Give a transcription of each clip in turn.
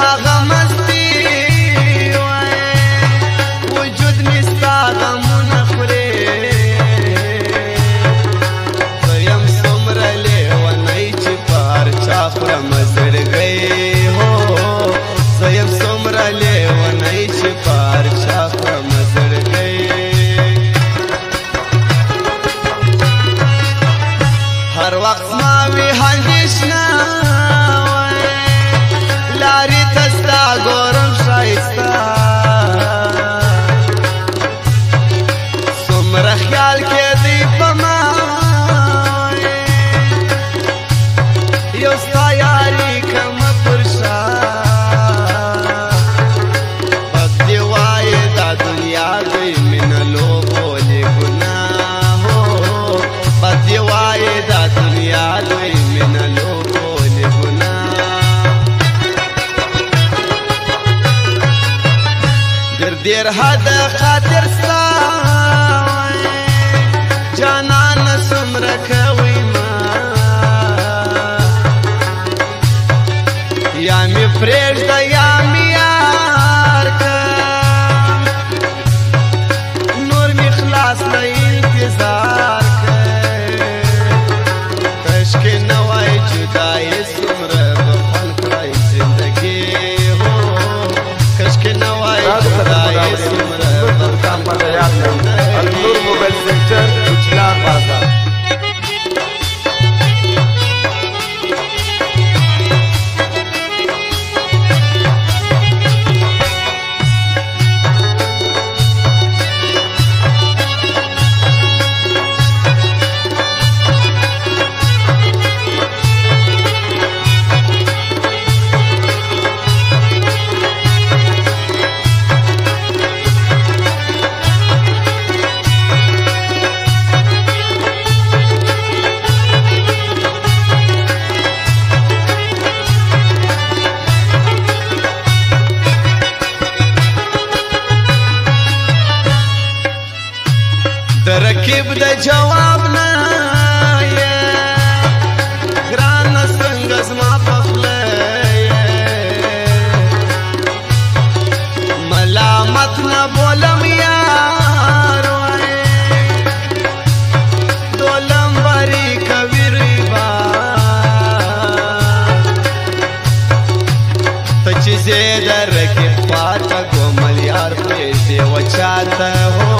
هغه مستی وای وجود می ستا غمونه خوري زیم څومره لیونی چې پر چا خورم زړګی هو زیم څومره لیونی چې پر چا خورم زړګی هر وخت ما وی اندېښنه لارې ته ستا ګورم ښایسته څومره خیال کېدی په ما یو ستا یاري کمه پر شا بد دې وایې دا دنیا دوی مینه لوبولې ګناه بد دې وایې دا دنیا دوی مینه لوبولې ګناه ډېر حد خاطر ستا جانان څومره کوي ما یا مې پرېږده یا مې یار کړ نور مې خلاص له انتظار کړ کاشکې نه وای جدایي څومره به خوند کړی زندګي هو کاشکې نه وای جدایي څومره به خوند کړی النور موبایل سنټر اجلال بازار ترکیب د جواب نه ګران څنګه زما پخله ملامت نه بولم یار وای دولم بری کوي ریبا ته چې زه درکې پاته کومل یار پرې وچاته هو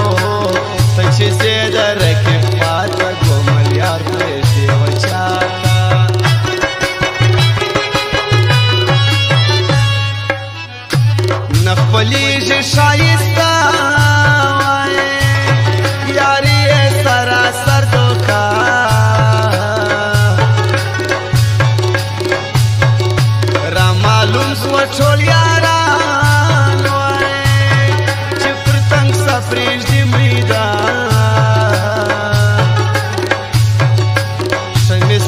چې زه درکې پاته کومل یار پرې وچاته نه خپلېږي ښایسته وای یاري یې سراسر دوکه رامعلوم سوه ټول یاران وای چې پر تنګ سفرېږدي میدان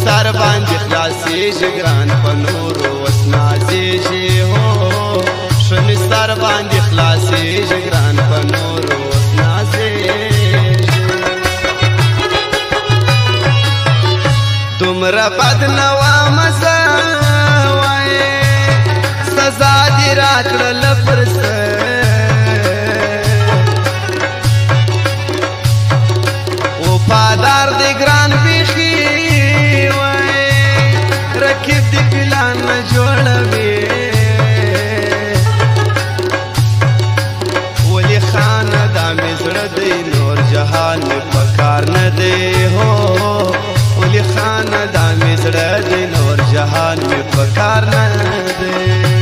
سر باندې خلاصېږي ګران په نورو اوس نازېږي هو شمې سر باندې خلاصېږي ګران په نورو اوس نازېږي دومره بد نه وه مزه وایې سزا دې راکړله پر څه وفادار دې ګران بیخي رکیب دی پلان نه جوړوي ولی خانه دا مې زړه دی نور جهان مې پکار نه دی هو ولی خانه دا مې زړه دی نور جهان مې پکار نه دی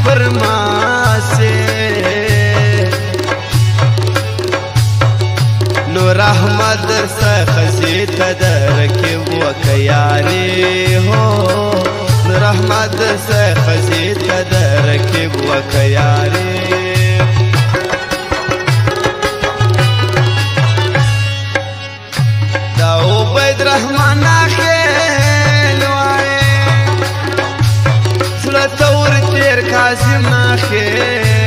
فرماسه نور احمد سخزیت درکب وکیاری ہو نور احمد سخزیت درکب وکیاری دا عبید رحمان آخیل وائے سلطور تیر کازم آخیل